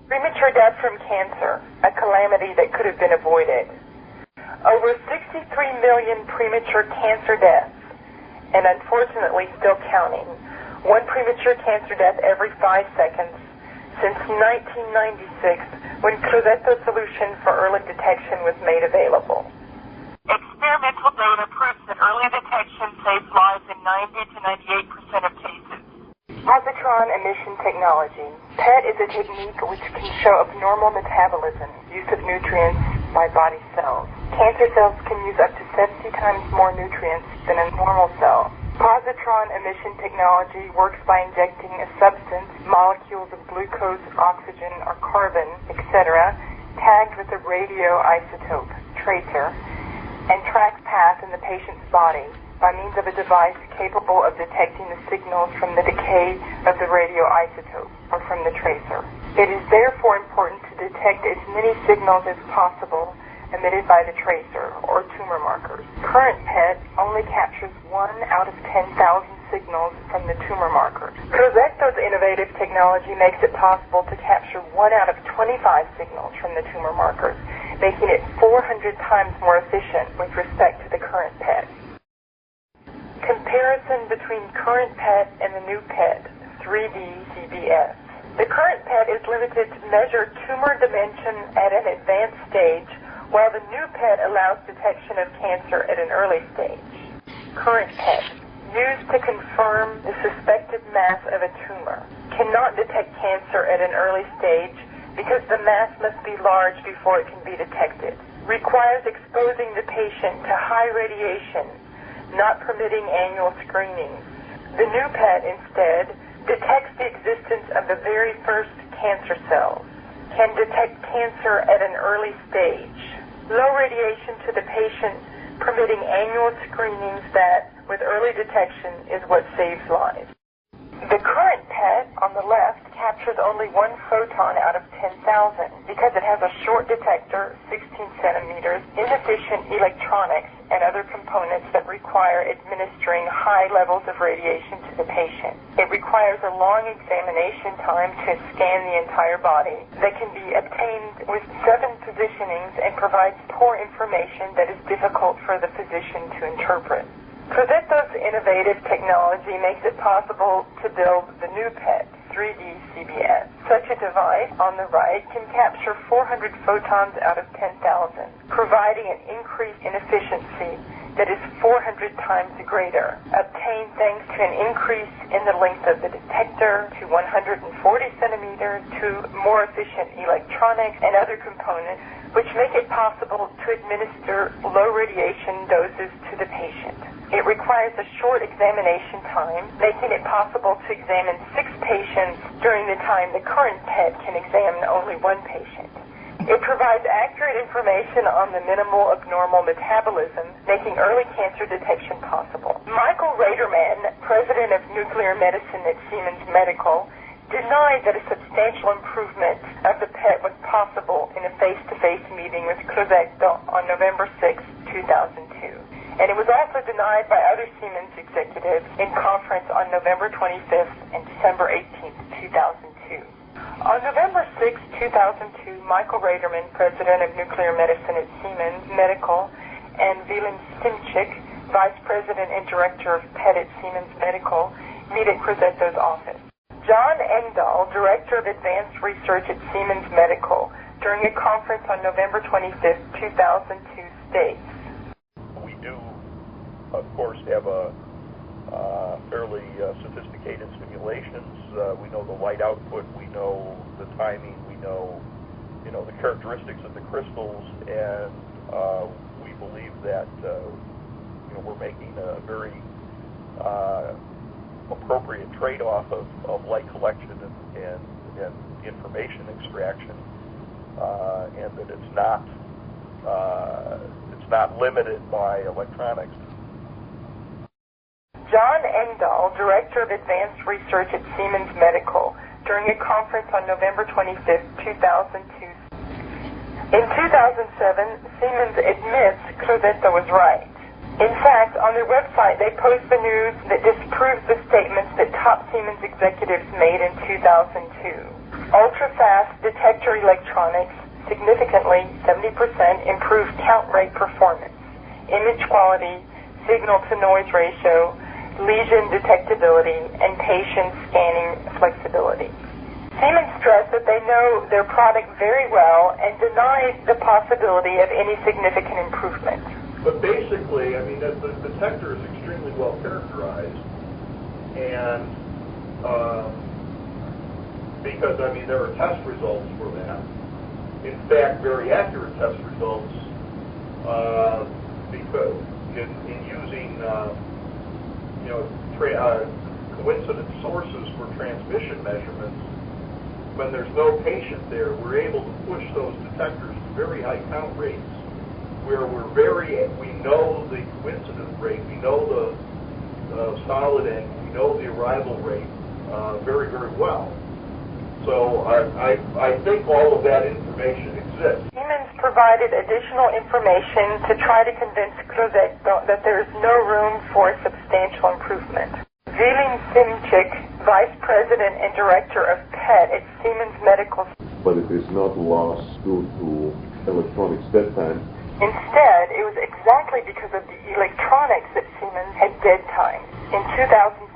Premature death from cancer, a calamity that could have been avoided. Over 63 million premature cancer deaths, and unfortunately still counting. One premature cancer death every 5 seconds since 1996, when Crosetto solution for early detection was made available. Experimental data proves that early detection saves lives in 90 to 98% of cases. Positron emission technology. PET is a technique which can show abnormal metabolism, use of nutrients by body cells. Cancer cells can use up to 70 times more nutrients than a normal cell. Positron emission technology works by injecting a substance, molecules of glucose, oxygen, or carbon, etc., tagged with a radioisotope, tracer, and tracks path in the patient's body by means of a device capable of detecting the signals from the decay of the radioisotope or from the tracer. It is therefore important to detect as many signals as possible emitted by the tracer or tumor markers. Current PET only captures 1 out of 10,000 signals from the tumor markers. Crosetto's innovative technology makes it possible to capture 1 out of 25 signals from the tumor markers, making it 400 times more efficient with respect to the current PET. Comparison between current PET and the new PET, 3D CBS. The current PET is limited to measure tumor dimension at an advanced stage, while the new PET allows detection of cancer at an early stage. Current PET, used to confirm the suspected mass of a tumor, cannot detect cancer at an early stage because the mass must be large before it can be detected. Requires exposing the patient to high radiation, not permitting annual screenings. The new PET, instead, detects the existence of the very first cancer cells, can detect cancer at an early stage. Low radiation to the patient, permitting annual screenings that, with early detection, is what saves lives. The current PET, on the left, captures only 1 photon out of 10,000 because it has a short detector, 16 centimeters, inefficient electronics, and other components that require administering high levels of radiation to the patient. It requires a long examination time to scan the entire body that can be obtained with 7 positionings and provides poor information that is difficult for the physician to interpret. Crosetto's innovative technology makes it possible to build the new PET, 3D CBS. Such a device, on the right, can capture 400 photons out of 10,000, providing an increase in efficiency that is 400 times greater, obtained thanks to an increase in the length of the detector to 140 centimeters, to more efficient electronics and other components, which make it possible to administer low radiation doses to the patient. It requires a short examination time, making it possible to examine 6 patients during the time the current PET can examine only 1 patient. It provides accurate information on the minimal abnormal metabolism, making early cancer detection possible. Michael Raderman, president of nuclear medicine at Siemens Medical, denied that a substantial improvement of the PET was possible in a face-to-face meeting with Crosetto on November 6, 2002. And it was also denied by other Siemens executives in conference on November 25th and December 18th, 2002. On November 6, 2002, Michael Raderman, president of nuclear medicine at Siemens Medical, and Willem Simchik, vice president and director of PET at Siemens Medical, meet at Crosetto's office. John Engdahl, director of advanced research at Siemens Medical, during a conference on November 25th, 2002, states, of course, have a fairly sophisticated simulations. We know the light output, we know the timing, we know, the characteristics of the crystals, and we believe that, we're making a very appropriate trade-off of light collection and information extraction, and that it's not limited by electronics. John Engdahl, director of advanced research at Siemens Medical, during a conference on November 25th, 2002. In 2007, Siemens admits Crosetto was right. In fact, on their website, they post the news that disproves the statements that top Siemens executives made in 2002. Ultra-fast detector electronics significantly 70% improved count rate performance, image quality, signal-to-noise ratio, lesion detectability, and patient scanning flexibility. Siemens stressed that they know their product very well and denied the possibility of any significant improvement. But basically, I mean, the detector is extremely well characterized, and because, I mean, there are test results for that. In fact, very accurate test results, because in using, coincident sources for transmission measurements, when there's no patient there, we're able to push those detectors to very high count rates, where we know the coincident rate, we know the solid end, we know the arrival rate very, very well. So I think all of that information exists. Siemens provided additional information to try to convince Crosetto that there is no room for substantial improvement. Million Simchik, Vice President and Director of PET at Siemens Medical. But it is not lost due to electronics dead time. Instead, it was exactly because of the electronics that Siemens had dead time. In 2007,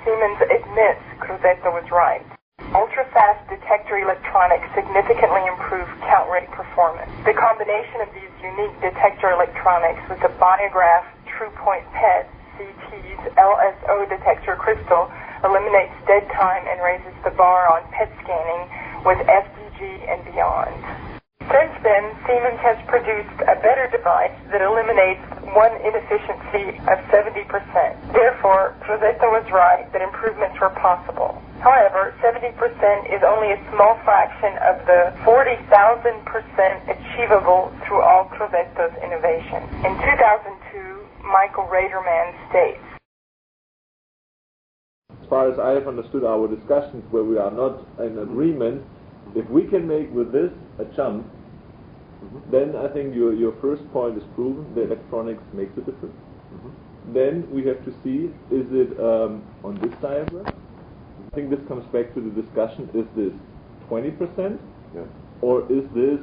Siemens admits Crosetto was right. Ultra-fast detector electronics significantly improved count rate performance. The combination of these unique detector electronics with the Biograph TruePoint PET CT's LSO detector crystal eliminates dead time and raises the bar on PET scanning with FDG and beyond. Since then, Siemens has produced a better device that eliminates one inefficiency of 70%. Therefore, Crosetto was right that improvements were possible. However, 70% is only a small fraction of the 40,000% achievable through all Crosetto's innovation. In 2002, Michael Raderman states, as far as I have understood our discussions where we are not in agreement, if we can make with this a jump, then I think your first point is proven. The electronics makes a difference. Then we have to see, is it on this diagram? I think this comes back to the discussion, is this 20%? Yeah. Or is this,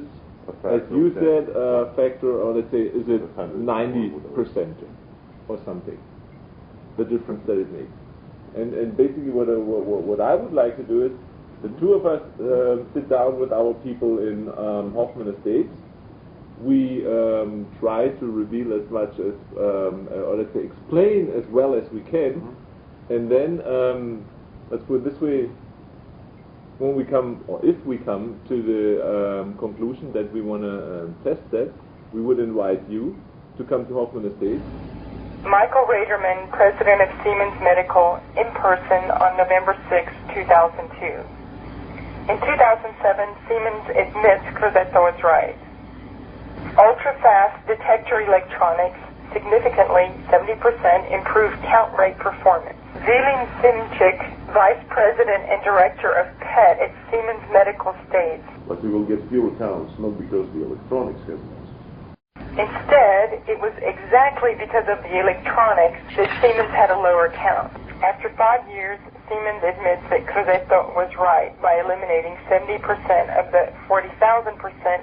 as you said, a factor, or let's say, is it 90% or something? The difference that it makes. And basically what I would like to do is, the two of us sit down with our people in Hoffman Estates. We try to reveal as much as, or let's say explain as well as we can, and then let's put it this way, when we come, or if we come to the conclusion that we want to test that, we would invite you to come to Hoffman Estates. Michael Raderman, President of Siemens Medical, in person on November 6, 2002. In 2007, Siemens admits Crosetto was right. Ultra-fast detector electronics significantly 70% improved count rate performance. Million Simchik, Vice President and Director of PET at Siemens Medical, states, but we will get fewer counts, not because the electronics have lost. Instead, it was exactly because of the electronics that Siemens had a lower count. After 5 years, Siemens admits that Crosetto was right by eliminating 70% of the 40,000%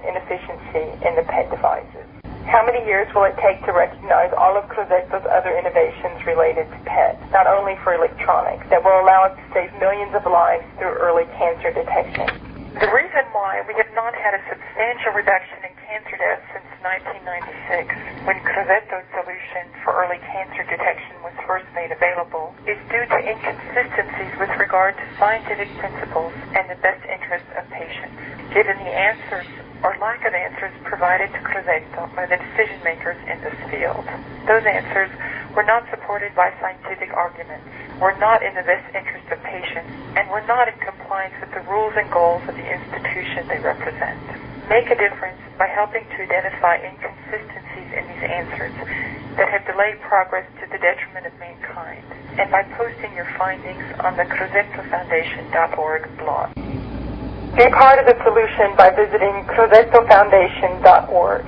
inefficiency in the PET devices. How many years will it take to recognize all of Crosetto's other innovations related to PET, not only for electronics, that will allow us to save millions of lives through early cancer detection? The reason why we have not had a substantial reduction in cancer deaths since 1996, when Crosetto's solution for early cancer detection was first made available, is due to inconsistencies with regard to scientific principles and the best interests of patients. Given the answers or lack of answers provided to Crosetto by the decision makers in this field, those answers were not supported by scientific arguments, were not in the best interest of patients, and were not in compliance with the rules and goals of the institution they represent. Make a difference by helping to identify inconsistencies in these answers that have delayed progress to the detriment of mankind, and by posting your findings on the CrosettoFoundation.org blog. Be part of the solution by visiting CrosettoFoundation.org.